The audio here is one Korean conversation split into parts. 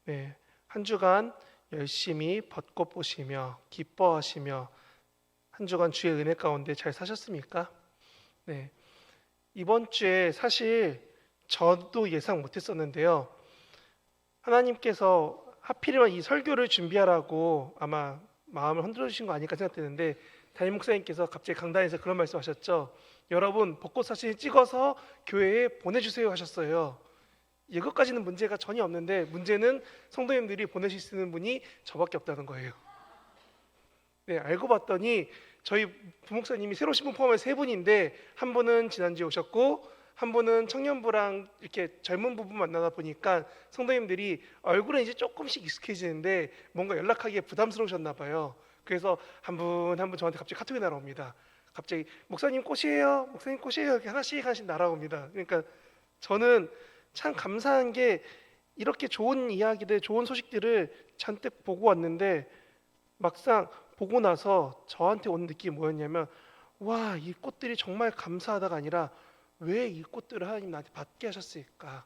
네, 한 주간 열심히 벚꽃 보시며 기뻐하시며 한 주간 주의 은혜 가운데 잘 사셨습니까? 네, 이번 주에 사실 저도 예상 못했었는데요. 하나님께서 하필이면 이 설교를 준비하라고 아마 마음을 흔들어 주신 거 아닐까 생각되는데, 담임 목사님께서 갑자기 강단에서 그런 말씀하셨죠. 여러분 벚꽃 사진 찍어서 교회에 보내주세요 하셨어요. 이것까지는 문제가 전혀 없는데, 문제는 성도님들이 보내실 수 있는 분이 저밖에 없다는 거예요. 네, 알고 봤더니 저희 부목사님이 새로 신분 포함해서 세 분인데, 한 분은 지난주에 오셨고 한 분은 청년부랑 이렇게 젊은 부부 만나다 보니까 성도님들이 얼굴은 이제 조금씩 익숙해지는데 뭔가 연락하기에 부담스러우셨나 봐요. 그래서 한 분 한 분 저한테 갑자기 카톡이 날아옵니다. 갑자기 목사님 꽃이에요, 목사님 꽃이에요, 이렇게 하나씩 하나씩 날아옵니다. 그러니까 저는 참 감사한 게, 이렇게 좋은 이야기들, 좋은 소식들을 잔뜩 보고 왔는데 막상 보고 나서 저한테 온 느낌이 뭐였냐면, 와, 이 꽃들이 정말 감사하다가 아니라 왜 이 꽃들을 하나님 나한테 받게 하셨을까?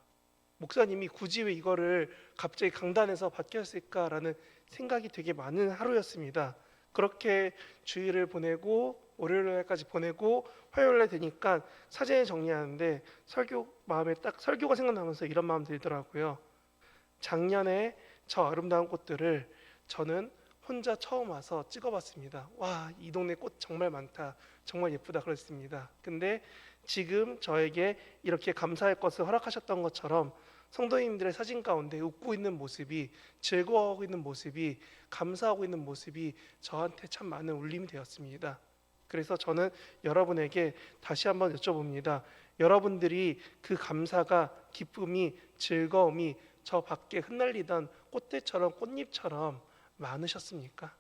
목사님이 굳이 왜 이거를 갑자기 강단에서 받게 하셨을까라는 생각이 되게 많은 하루였습니다. 그렇게 주일을 보내고 월요일까지 보내고 화요일날 되니까 사진을 정리하는데 설교 마음에 딱 설교가 생각나면서 이런 마음 들더라고요. 작년에 저 아름다운 꽃들을 저는 혼자 처음 와서 찍어봤습니다. 와, 이 동네 꽃 정말 많다, 정말 예쁘다 그랬습니다. 근데 지금 저에게 이렇게 감사할 것을 허락하셨던 것처럼 성도님들의 사진 가운데 웃고 있는 모습이, 즐거워하고 있는 모습이, 감사하고 있는 모습이 저한테 참 많은 울림이 되었습니다. 그래서 저는 여러분에게 다시 한번 여쭤봅니다. 여러분들이 그 감사가, 기쁨이, 즐거움이 저 밖에 흩날리던 꽃들처럼, 꽃잎처럼 많으셨습니까?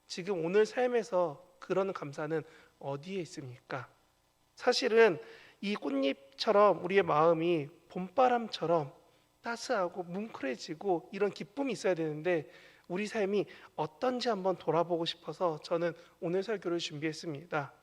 지금 오늘 삶에서 그런 감사는 어디에 있습니까? 사실은 이 꽃잎처럼 우리의 마음이 봄바람처럼 따스하고 뭉클해지고 이런 기쁨이 있어야 되는데, 우리 삶이 어떤지 한번 돌아보고 싶어서 저는 오늘 설교를 준비했습니다.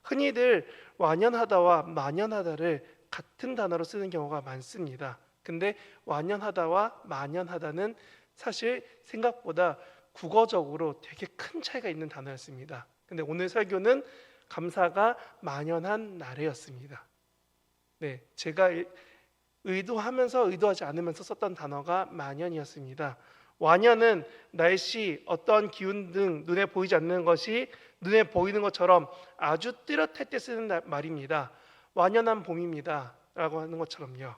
흔히들 완연하다와 만연하다를 같은 단어로 쓰는 경우가 많습니다. 근데 완연하다와 만연하다는 사실 생각보다 국어적으로 되게 큰 차이가 있는 단어였습니다. 근데 오늘 설교는 감사가 만연한 나래였습니다. 네, 제가 의도하면서 의도하지 않으면서 썼던 단어가 만연이었습니다. 완연은 날씨, 어떤 기운 등 눈에 보이지 않는 것이 눈에 보이는 것처럼 아주 뚜렷할 때 쓰는 말입니다. 완연한 봄입니다 라고 하는 것처럼요.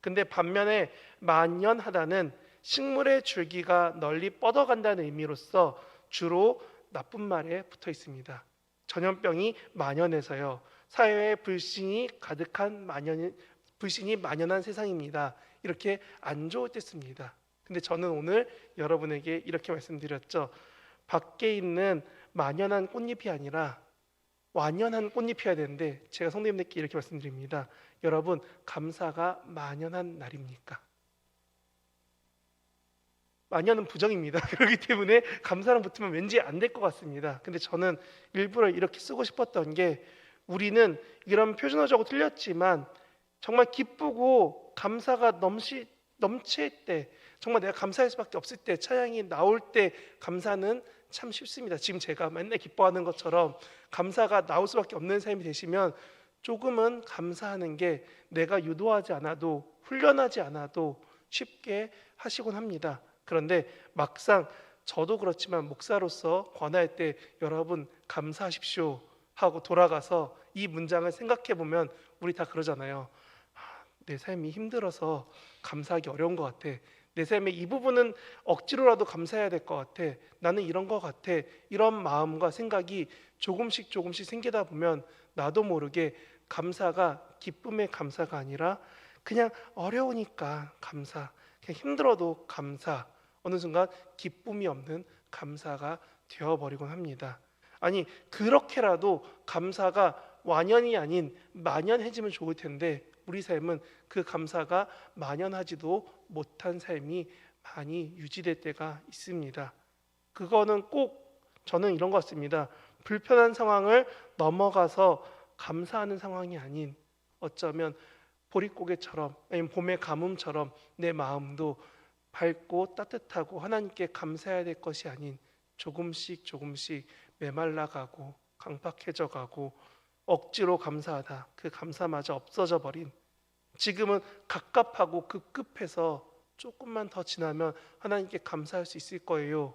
근데 반면에 만연하다는 식물의 줄기가 널리 뻗어간다는 의미로서 주로 나쁜 말에 붙어 있습니다. 전염병이 만연해서요, 사회에 불신이 만연한 세상입니다, 이렇게 안 좋을 때 씁니다. 근데 저는 오늘 여러분에게 이렇게 말씀드렸죠. 밖에 있는 만연한 꽃잎이 아니라 완연한 꽃잎이어야 되는데, 제가 성도님들께 이렇게 말씀드립니다. 여러분, 감사가 만연한 날입니까? 만연은 부정입니다. 그렇기 때문에 감사랑 붙으면 왠지 안 될 것 같습니다. 근데 저는 일부러 이렇게 쓰고 싶었던 게, 우리는 이런 표준어적으로 틀렸지만 정말 기쁘고 감사가 넘칠 때, 정말 내가 감사할 수밖에 없을 때, 찬양이 나올 때 감사는 참 쉽습니다. 지금 제가 맨날 기뻐하는 것처럼 감사가 나올 수밖에 없는 삶이 되시면 조금은 감사하는 게 내가 유도하지 않아도, 훈련하지 않아도 쉽게 하시곤 합니다. 그런데 막상 저도 그렇지만 목사로서 권할 때 여러분 감사하십시오 하고 돌아가서 이 문장을 생각해 보면 우리 다 그러잖아요. 내 삶이 힘들어서 감사하기 어려운 것 같아. 내 삶의 이 부분은 억지로라도 감사해야 될 것 같아. 나는 이런 것 같아. 이런 마음과 생각이 조금씩 조금씩 생기다 보면 나도 모르게 감사가 기쁨의 감사가 아니라 그냥 어려우니까 감사, 그냥 힘들어도 감사, 어느 순간 기쁨이 없는 감사가 되어버리곤 합니다. 아니, 그렇게라도 감사가 완연이 아닌 만연해지면 좋을 텐데 우리 삶은 그 감사가 만연하지도 못한 삶이 많이 유지될 때가 있습니다. 그거는 꼭 저는 이런 것 같습니다. 불편한 상황을 넘어가서 감사하는 상황이 아닌, 어쩌면 보릿고개처럼 아니면 봄의 가뭄처럼 내 마음도 밝고 따뜻하고 하나님께 감사해야 될 것이 아닌 조금씩 조금씩 메말라가고 강팍해져가고 억지로 감사하다 그 감사마저 없어져 버린, 지금은 갑갑하고 급급해서 조금만 더 지나면 하나님께 감사할 수 있을 거예요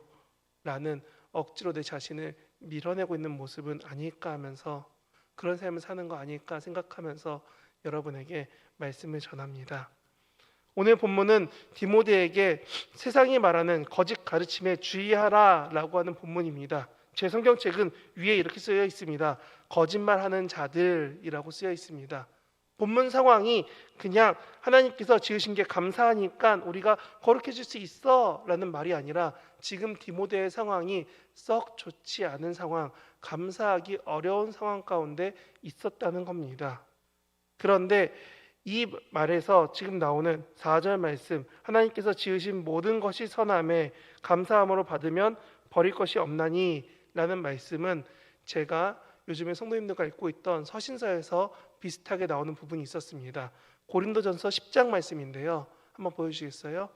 라는 억지로 내 자신을 밀어내고 있는 모습은 아닐까 하면서, 그런 삶을 사는 거 아닐까 생각하면서 여러분에게 말씀을 전합니다. 오늘 본문은 디모데에게 세상이 말하는 거짓 가르침에 주의하라 라고 하는 본문입니다. 제 성경책은 위에 이렇게 쓰여 있습니다. 거짓말하는 자들이라고 쓰여 있습니다. 본문 상황이 그냥 하나님께서 지으신 게 감사하니까 우리가 거룩해질 수 있어 라는 말이 아니라, 지금 디모데의 상황이 썩 좋지 않은 상황, 감사하기 어려운 상황 가운데 있었다는 겁니다. 그런데 이 말에서 지금 나오는 4절 말씀, 하나님께서 지으신 모든 것이 선함에 감사함으로 받으면 버릴 것이 없나니 라는 말씀은 제가 요즘에 성도님들과 읽고 있던 서신서에서 비슷하게 나오는 부분이 있었습니다. 고린도전서 10장 말씀인데요. 한번 보여주시겠어요?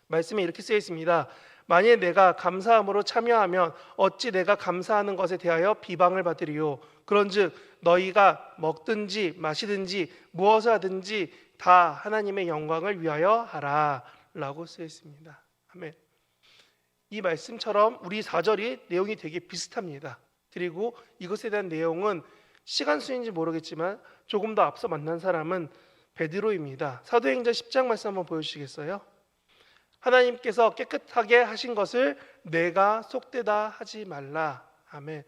말씀에 이렇게 쓰여 있습니다. 만일 내가 감사함으로 참여하면 어찌 내가 감사하는 것에 대하여 비방을 받으리요. 그런즉 너희가 먹든지 마시든지 무엇을 하든지 다 하나님의 영광을 위하여 하라 라고 쓰여 있습니다. 아멘. 이 말씀처럼 우리 4절이 내용이 되게 비슷합니다. 그리고 이것에 대한 내용은 시간 순인지 모르겠지만 조금 더 앞서 만난 사람은 베드로입니다. 사도행전 10장 말씀 한번 보여주시겠어요? 하나님께서 깨끗하게 하신 것을 내가 속되다 하지 말라. 아멘.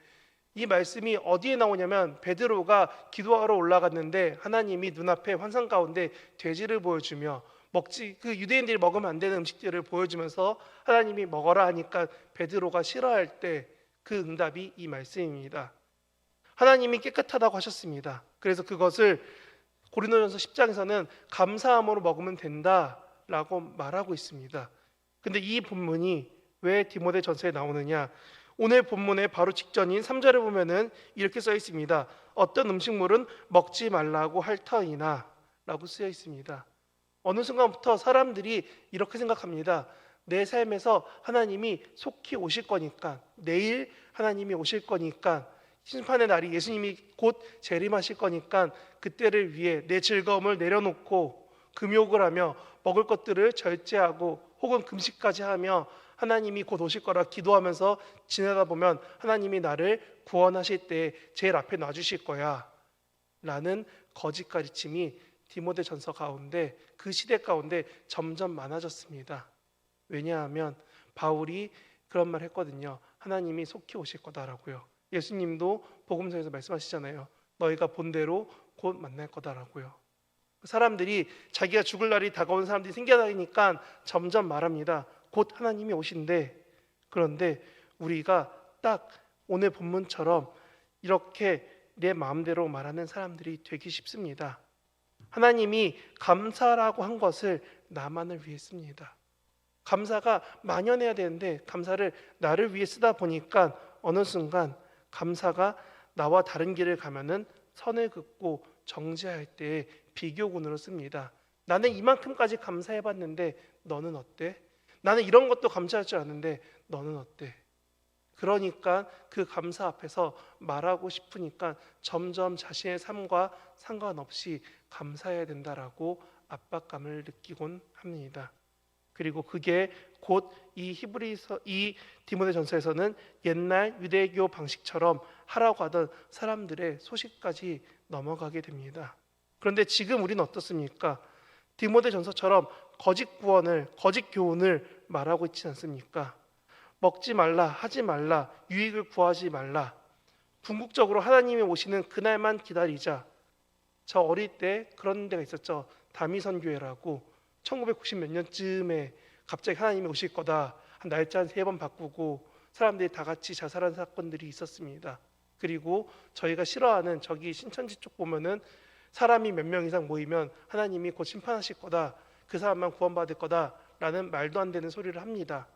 이 말씀이 어디에 나오냐면, 베드로가 기도하러 올라갔는데 하나님이 눈앞에 환상 가운데 돼지를 보여주며 그 유대인들이 먹으면 안 되는 음식들을 보여주면서 하나님이 먹어라 하니까 베드로가 싫어할 때 그 응답이 이 말씀입니다. 하나님이 깨끗하다고 하셨습니다. 그래서 그것을 고린도전서 10장에서는 감사함으로 먹으면 된다라고 말하고 있습니다. 근데 이 본문이 왜 디모데 전서에 나오느냐? 오늘 본문의 바로 직전인 3절에 보면은 이렇게 써 있습니다. 어떤 음식물은 먹지 말라고 할 터이나 라고 쓰여 있습니다. 어느 순간부터 사람들이 이렇게 생각합니다. 내 삶에서 하나님이 속히 오실 거니까, 내일 하나님이 오실 거니까, 심판의 날이 예수님이 곧 재림하실 거니까 그때를 위해 내 즐거움을 내려놓고 금욕을 하며 먹을 것들을 절제하고 혹은 금식까지 하며 하나님이 곧 오실 거라 기도하면서 지내다 보면 하나님이 나를 구원하실 때 제일 앞에 놔주실 거야 라는 거짓 가르침이 디모데 전서 가운데, 그 시대 가운데 점점 많아졌습니다. 왜냐하면 바울이 그런 말 했거든요. 하나님이 속히 오실 거다라고요. 예수님도 복음서에서 말씀하시잖아요. 너희가 본대로 곧 만날 거다라고요. 사람들이 자기가 죽을 날이 다가온 사람들이 생겨나니까 점점 말합니다. 곧 하나님이 오신대. 그런데 우리가 딱 오늘 본문처럼 이렇게 내 마음대로 말하는 사람들이 되기 쉽습니다. 하나님이 감사라고 한 것을 나만을 위해 씁니다. 감사가 만연해야 되는데 감사를 나를 위해 쓰다 보니까 어느 순간 감사가 나와 다른 길을 가면은 선을 긋고 정죄할 때 비교군으로 씁니다. 나는 이만큼까지 감사해봤는데 너는 어때? 나는 이런 것도 감사할 줄 아는데 너는 어때? 그러니까 그 감사 앞에서 말하고 싶으니까 점점 자신의 삶과 상관없이 감사해야 된다라고 압박감을 느끼곤 합니다. 그리고 그게 곧 이 디모데 전서에서는 옛날 유대교 방식처럼 하라고 하던 사람들의 소식까지 넘어가게 됩니다. 그런데 지금 우리는 어떻습니까? 디모데 전서처럼 거짓 구원을, 거짓 교훈을 말하고 있지 않습니까? 먹지 말라, 하지 말라, 유익을 구하지 말라. 궁극적으로 하나님이 오시는 그날만 기다리자. 저 어릴 때 그런 데가 있었죠. 다미선교회라고. 1990 몇 년쯤에 갑자기 하나님이 오실 거다. 한 날짜 한 3번 바꾸고 사람들이 다 같이 자살한 사건들이 있었습니다. 그리고 저희가 싫어하는 저기 신천지 쪽 보면은 사람이 몇 명 이상 모이면 하나님이 곧 심판하실 거다. 그 사람만 구원받을 거다라는 말도 안 되는 소리를 합니다.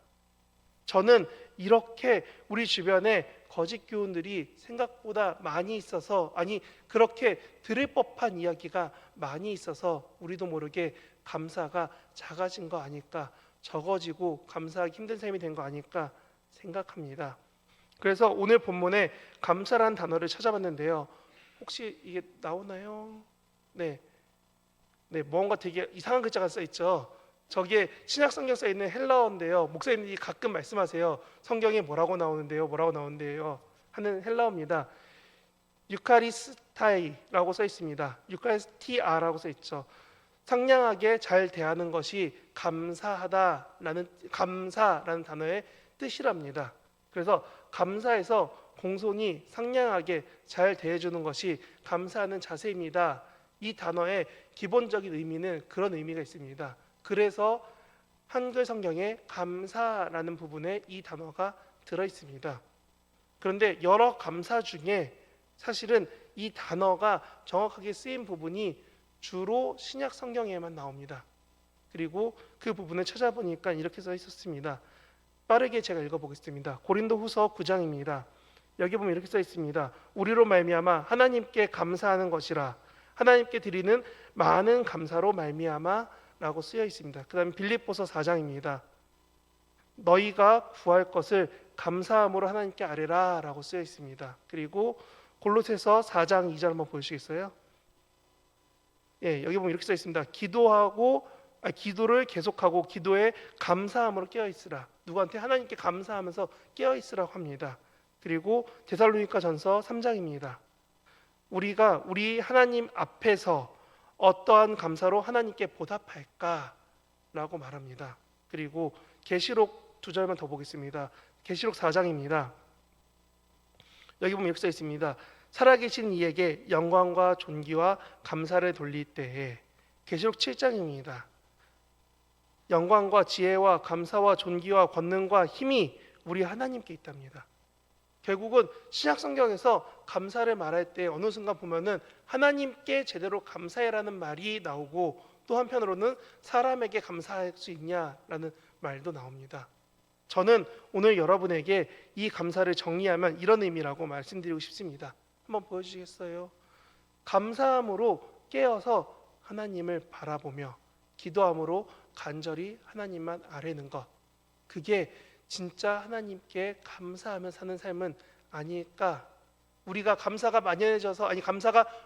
저는 이렇게 우리 주변에 거짓 교훈들이 생각보다 많이 있어서, 아니 그렇게 들을 법한 이야기가 많이 있어서 우리도 모르게 감사가 작아진 거 아닐까, 적어지고 감사하기 힘든 삶이 된 거 아닐까 생각합니다. 그래서 오늘 본문에 감사라는 단어를 찾아봤는데요. 혹시 이게 나오나요? 네, 뭔가 되게 이상한 글자가 써 있죠. 저기에 신약 성경 써 있는 헬라어인데요. 목사님들이 가끔 말씀하세요. 성경에 뭐라고 나오는데요, 뭐라고 나오는데요 하는 헬라어입니다. 유카리스타이라고 써 있습니다. 유카리스티아라고 써 있죠. 상냥하게 잘 대하는 것이 감사라는 단어의 뜻이랍니다. 그래서 감사에서 공손히 상냥하게 잘 대해주는 것이 감사하는 자세입니다. 이 단어의 기본적인 의미는 그런 의미가 있습니다. 그래서 한글 성경에 감사라는 부분에 이 단어가 들어 있습니다. 그런데 여러 감사 중에 사실은 이 단어가 정확하게 쓰인 부분이 주로 신약 성경에만 나옵니다. 그리고 그 부분을 찾아보니까 이렇게 써 있었습니다. 빠르게 제가 읽어보겠습니다. 고린도후서 9장입니다. 여기 보면 이렇게 써 있습니다. 우리로 말미암아 하나님께 감사하는 것이라, 하나님께 드리는 많은 감사로 말미암아라고 쓰여 있습니다. 그다음에 빌립보서 4장입니다. 너희가 구할 것을 감사함으로 하나님께 아뢰라라고 쓰여 있습니다. 그리고 골로새서 4장 2절 한번 보시겠어요? 예, 여기 보면 이렇게 써 있습니다. 기도를 계속하고 기도에 감사함으로 깨어 있으라. 누구한테? 하나님께 감사하면서 깨어 있으라고 합니다. 그리고 데살로니가전서 3장입니다. 우리가 우리 하나님 앞에서 어떠한 감사로 하나님께 보답할까라고 말합니다. 그리고 계시록 2절만 더 보겠습니다. 계시록 4장입니다. 여기 보면 이렇게 써 있습니다. 살아계신 이에게 영광과 존귀와 감사를 돌릴 때에, 계시록 7장입니다. 영광과 지혜와 감사와 존귀와 권능과 힘이 우리 하나님께 있답니다. 결국은 신약 성경에서 감사를 말할 때 어느 순간 보면은 하나님께 제대로 감사해라는 말이 나오고, 또 한편으로는 사람에게 감사할 수 있냐라는 말도 나옵니다. 저는 오늘 여러분에게 이 감사를 정리하면 이런 의미라고 말씀드리고 싶습니다. 한번 보여주시겠어요? 감사함으로 깨어서 하나님을 바라보며 기도함으로 간절히 하나님만 아뢰는 것, 그게 진짜 하나님께 감사하며 사는 삶은 아닐까. 우리가 감사가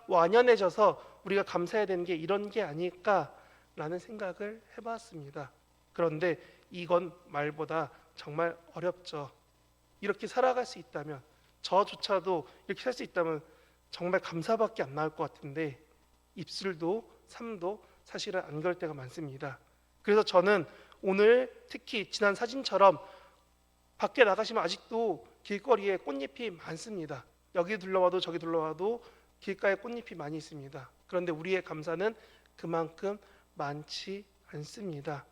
완연해져서 우리가 감사해야 되는 게 이런 게 아닐까라는 생각을 해봤습니다. 그런데 이건 말보다 정말 어렵죠. 이렇게 살아갈 수 있다면, 저조차도 이렇게 살 수 있다면 정말 감사밖에 안 나올 것 같은데, 입술도 삶도 사실은 안 그럴 때가 많습니다. 그래서 저는 오늘 특히 지난 사진처럼 밖에 나가시면 아직도 길거리에 꽃잎이 많습니다. 여기 둘러와도 저기 둘러와도 길가에 꽃잎이 많이 있습니다. 그런데 우리의 감사는 그만큼 많지 않습니다.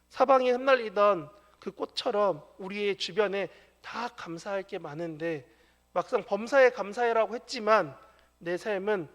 사방에 흩날리던 그 꽃처럼 우리의 주변에 다 감사할 게 많은데, 막상 범사에 감사해라고 했지만 내 삶은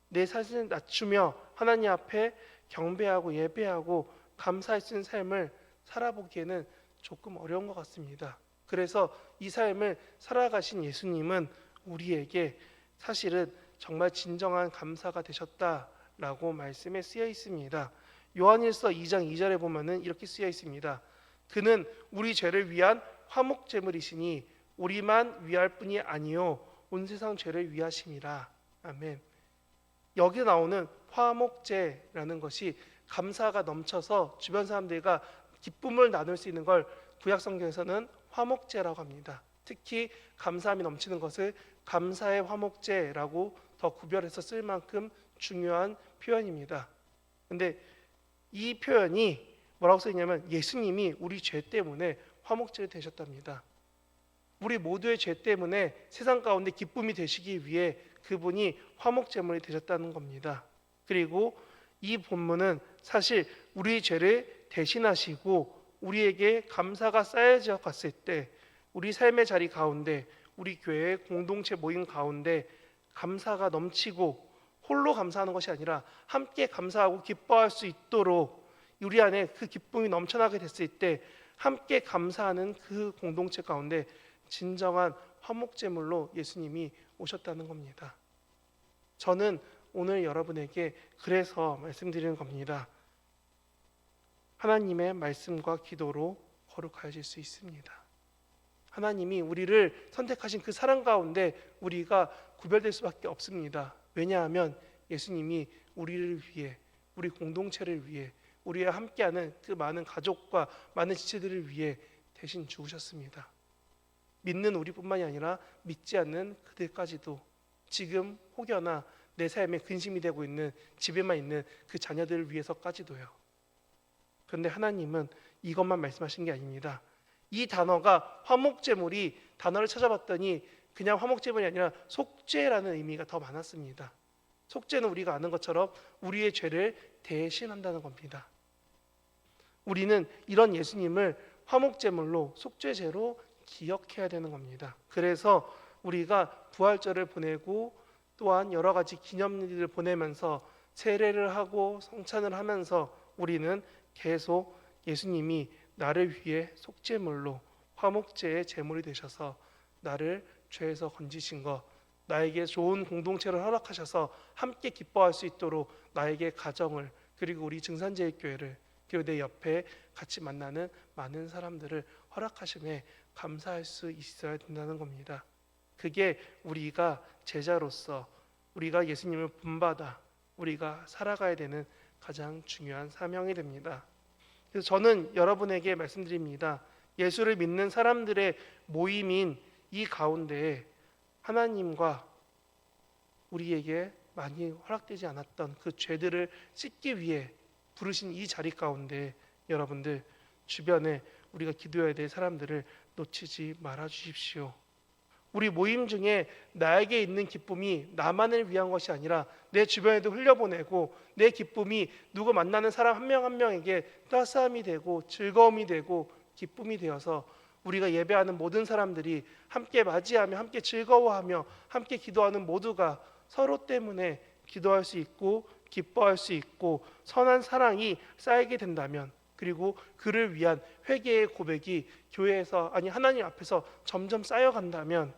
내 자신을 낮추며 하나님 앞에 경배하고 예배하고 감사할 수 있는 삶을 살아보기에는 조금 어려운 것 같습니다. 그래서 이 삶을 살아가신 예수님은 우리에게 사실은 정말 진정한 감사가 되셨다라고 말씀에 쓰여 있습니다. 요한일서 2장 2절에 보면은 이렇게 쓰여 있습니다. 그는 우리 죄를 위한 화목제물이시니 우리만 위할 뿐이 아니요 온 세상 죄를 위하심이라. 아멘. 여기 나오는 화목제라는 것이 감사가 넘쳐서 주변 사람들과 기쁨을 나눌 수 있는 걸 구약 성경에서는 화목제라고 합니다. 특히 감사함이 넘치는 것을 감사의 화목제라고 더 구별해서 쓸 만큼 중요한 표현입니다. 근데 이 표현이 뭐라고 써 있냐면 예수님이 우리 죄 때문에 화목제를 되셨답니다. 우리 모두의 죄 때문에 세상 가운데 기쁨이 되시기 위해 그분이 화목제물이 되셨다는 겁니다. 그리고 이 본문은 사실 우리 죄를 대신하시고 우리에게 감사가 쌓여져 갔을 때, 우리 삶의 자리 가운데, 우리 교회 공동체 모임 가운데 감사가 넘치고 홀로 감사하는 것이 아니라 함께 감사하고 기뻐할 수 있도록 우리 안에 그 기쁨이 넘쳐나게 됐을 때 함께 감사하는 그 공동체 가운데 진정한 화목제물로 예수님이 오셨다는 겁니다. 저는 오늘 여러분에게 그래서 말씀드리는 겁니다. 하나님의 말씀과 기도로 거룩하여질 수 있습니다. 하나님이 우리를 선택하신 그 사랑 가운데 우리가 구별될 수밖에 없습니다. 왜냐하면 예수님이 우리를 위해, 우리 공동체를 위해, 우리와 함께하는 그 많은 가족과 많은 지체들을 위해 대신 죽으셨습니다. 믿는 우리뿐만이 아니라 믿지 않는 그들까지도, 지금 혹여나 내 삶에 근심이 되고 있는, 집에만 있는 그 자녀들을 위해서까지도요. 그런데 하나님은 이것만 말씀하신 게 아닙니다. 이 단어가 화목제물이, 단어를 찾아봤더니 그냥 화목제물이 아니라 속죄라는 의미가 더 많았습니다. 속죄는 우리가 아는 것처럼 우리의 죄를 대신한다는 겁니다. 우리는 이런 예수님을 화목제물로, 속죄제로 기억해야 되는 겁니다. 그래서 우리가 부활절을 보내고 또한 여러 가지 기념일을 보내면서 세례를 하고 성찬을 하면서 우리는 계속 예수님이 나를 위해 속죄물로, 화목제의 제물이 되셔서 나를 죄에서 건지신 것, 나에게 좋은 공동체를 허락하셔서 함께 기뻐할 수 있도록 나에게 가정을, 그리고 우리 증산제일교회를, 그리고 내 옆에 같이 만나는 많은 사람들을 허락하심에 감사할 수 있어야 된다는 겁니다. 그게 우리가 제자로서, 우리가 예수님을 본받아 우리가 살아가야 되는 가장 중요한 사명이 됩니다. 그래서 저는 여러분에게 말씀드립니다. 예수를 믿는 사람들의 모임인 이 가운데에 하나님과 우리에게 많이 허락되지 않았던 그 죄들을 씻기 위해 부르신 이 자리 가운데 여러분들 주변에 우리가 기도해야 될 사람들을 놓치지 말아 주십시오. 우리 모임 중에 나에게 있는 기쁨이 나만을 위한 것이 아니라 내 주변에도 흘려보내고, 내 기쁨이 누구 만나는 사람 한 명 한 명에게 따스함이 되고 즐거움이 되고 기쁨이 되어서 우리가 예배하는 모든 사람들이 함께 맞이하며 함께 즐거워하며 함께 기도하는 모두가 서로 때문에 기도할 수 있고 기뻐할 수 있고 선한 사랑이 쌓이게 된다면, 그리고 그를 위한 회개의 고백이 교회에서, 아니 하나님 앞에서 점점 쌓여간다면,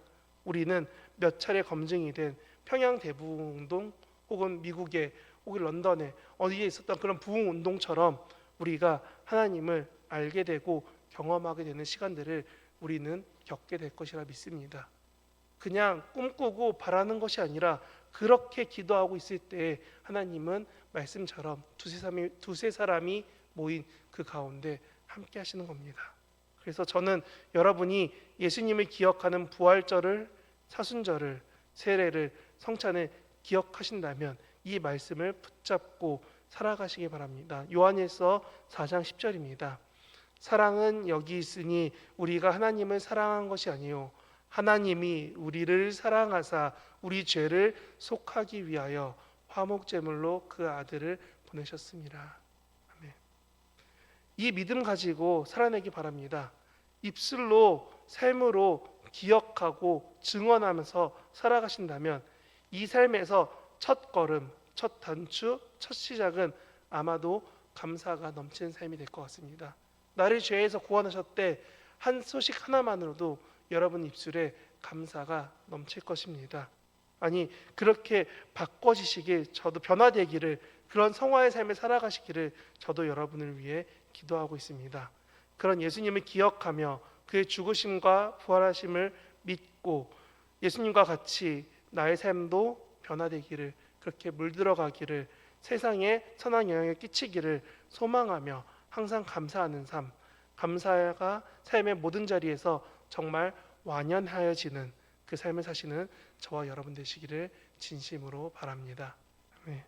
우리는 몇 차례 검증이 된 평양 대부흥운동 혹은 미국의 혹은 런던에 어디에 있었던 그런 부흥운동처럼 우리가 하나님을 알게 되고 경험하게 되는 시간들을 우리는 겪게 될 것이라 믿습니다. 그냥 꿈꾸고 바라는 것이 아니라 그렇게 기도하고 있을 때 하나님은 말씀처럼 두세 사람이 모인 그 가운데 함께 하시는 겁니다. 그래서 저는 여러분이 예수님을 기억하는 부활절을, 사순절을, 세례를, 성찬을 기억하신다면 이 말씀을 붙잡고 살아가시기 바랍니다. 요한일서 4장 10절입니다. 사랑은 여기 있으니 우리가 하나님을 사랑한 것이 아니요 하나님이 우리를 사랑하사 우리 죄를 속하기 위하여 화목제물로 그 아들을 보내셨습니다. 아멘. 이 믿음 가지고 살아내기 바랍니다. 입술로, 삶으로 기억하고 증언하면서 살아가신다면 이 삶에서 첫 걸음, 첫 단추, 첫 시작은 아마도 감사가 넘치는 삶이 될 것 같습니다. 나를 죄에서 구원하셨대 한 소식 하나만으로도 여러분 입술에 감사가 넘칠 것입니다. 아니 그렇게 바꿔지시길, 저도 변화되기를, 그런 성화의 삶을 살아가시기를 저도 여러분을 위해 기도하고 있습니다. 그런 예수님을 기억하며 그의 죽으심과 부활하심을 믿고 예수님과 같이 나의 삶도 변화되기를, 그렇게 물들어가기를, 세상에 선한 영향을 끼치기를 소망하며 항상 감사하는 삶, 감사가 삶의 모든 자리에서 정말 완연하여지는 그 삶을 사시는 저와 여러분 되시기를 진심으로 바랍니다.